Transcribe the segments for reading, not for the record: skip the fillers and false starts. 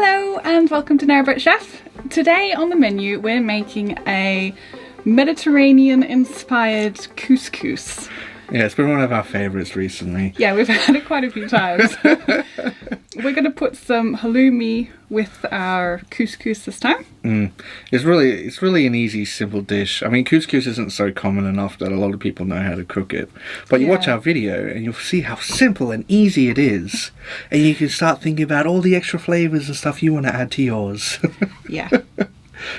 Hello and welcome to Narrowboat Chef. Today on the menu we're making a Mediterranean inspired couscous. Yeah, it's been one of our favourites recently. Yeah, we've had it quite a few times. We're going to put some halloumi with our couscous this time. It's really an easy, simple dish. I mean, couscous isn't so common enough that a lot of people know how to cook it. But you watch our video and you'll see how simple and easy it is. And you can start thinking about all the extra flavours and stuff you want to add to yours. Yeah.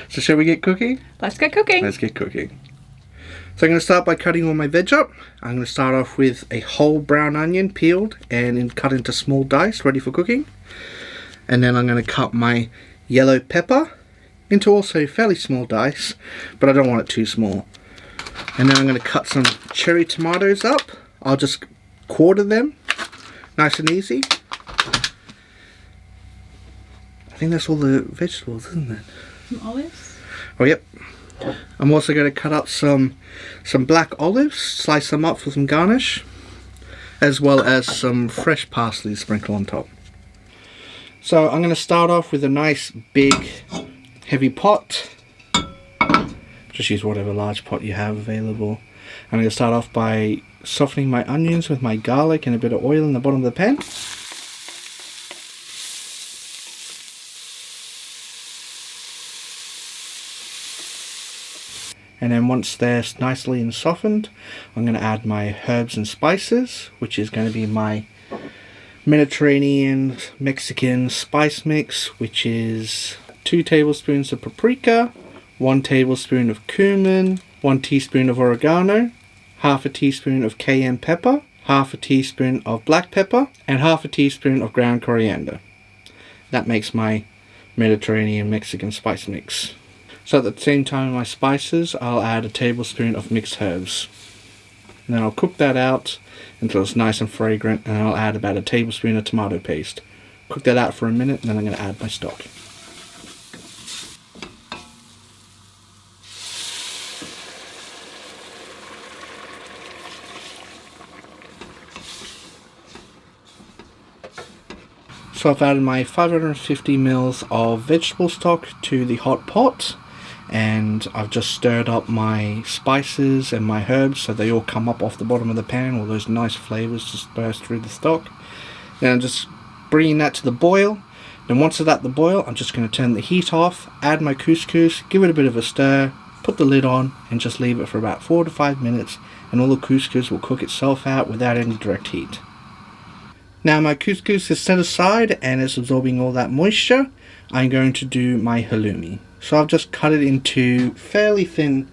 So shall we get cooking? Let's get cooking. Let's get cooking. So I'm going to start by cutting all my veg up. I'm going to start off with a whole brown onion peeled and cut into small dice ready for cooking. And then I'm going to cut my yellow pepper into also fairly small dice, but I don't want it too small. And then I'm going to cut some cherry tomatoes up. I'll just quarter them, nice and easy. I think that's all the vegetables, isn't it? Some olives. Oh, yep. I'm also going to cut up some black olives, slice them up for some garnish, as well as some fresh parsley sprinkled on top. So I'm going to start off with a nice big heavy pot. Just use whatever large pot you have available. I'm going to start off by softening my onions with my garlic and a bit of oil in the bottom of the pan. And then once they're nicely and softened, I'm going to add my herbs and spices, which is going to be my Mediterranean Mexican spice mix, which is 2 tablespoons of paprika, 1 tablespoon of cumin, 1 teaspoon of oregano, half a teaspoon of cayenne pepper, half a teaspoon of black pepper, and half a teaspoon of ground coriander. That makes my Mediterranean Mexican spice mix. So at the same time with my spices, I'll add a tablespoon of mixed herbs. And then I'll cook that out until it's nice and fragrant, and I'll add about a tablespoon of tomato paste. Cook that out for a minute, and then I'm going to add my stock. So I've added my 550 ml of vegetable stock to the hot pot. And I've just stirred up my spices and my herbs so they all come up off the bottom of the pan, all those nice flavours just burst through the stock. Then I'm just bringing that to the boil. Then once it's at the boil, I'm just going to turn the heat off, add my couscous, give it a bit of a stir, put the lid on and just leave it for about 4 to 5 minutes, and all the couscous will cook itself out without any direct heat. Now my couscous is set aside and it's absorbing all that moisture. I'm going to do my halloumi. So I've just cut it into fairly thin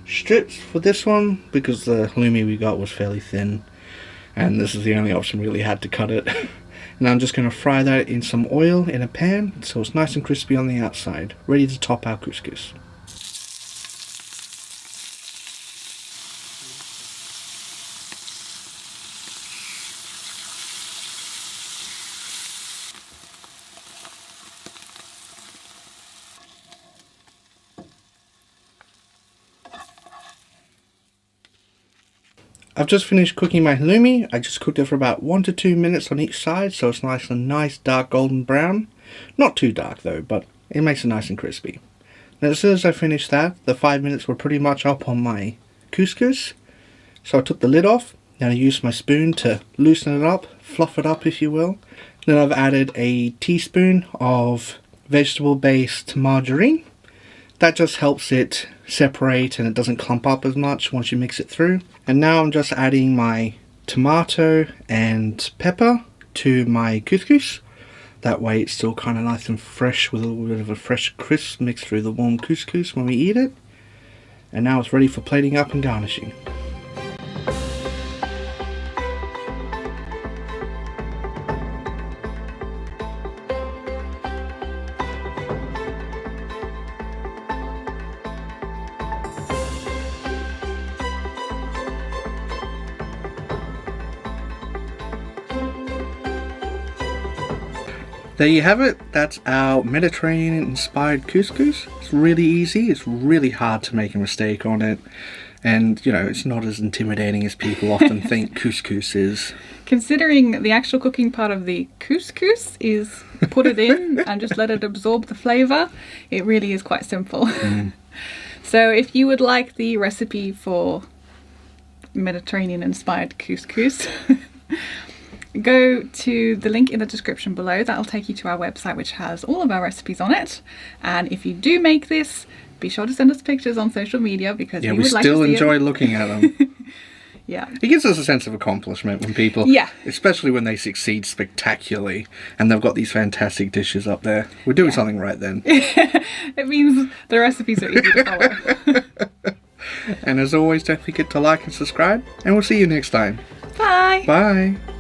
strips for this one because the halloumi we got was fairly thin and this is the only option we really had to cut it. And I'm just going to fry that in some oil in a pan so it's nice and crispy on the outside, ready to top our couscous. I've just finished cooking my halloumi. I just cooked it for about 1 to 2 minutes on each side so it's nice dark golden brown. Not too dark though, but it makes it nice and crispy. Now as soon as I finished that, the 5 minutes were pretty much up on my couscous. So I took the lid off, then I used my spoon to loosen it up, fluff it up if you will. Then I've added a teaspoon of vegetable based margarine. That just helps it separate and it doesn't clump up as much once you mix it through. And now I'm just adding my tomato and pepper to my couscous. That way it's still kind of nice and fresh with a little bit of a fresh crisp mixed through the warm couscous when we eat it. And now it's ready for plating up and garnishing. There you have it. That's our Mediterranean inspired couscous. It's really easy. It's really hard to make a mistake on it. And, you know, it's not as intimidating as people often think couscous is. Considering the actual cooking part of the couscous is put it in and just let it absorb the flavour, it really is quite simple. So if you would like the recipe for Mediterranean-inspired couscous, go to the link in the description below. That'll take you to our website, which has all of our recipes on it. And if you do make this, be sure to send us pictures on social media, because we would like to see still enjoy looking at them. Yeah. It gives us a sense of accomplishment when people, especially when they succeed spectacularly and they've got these fantastic dishes up there. We're doing something right then. It means the recipes are easy to follow. And as always, don't forget to like and subscribe, and we'll see you next time. Bye. Bye.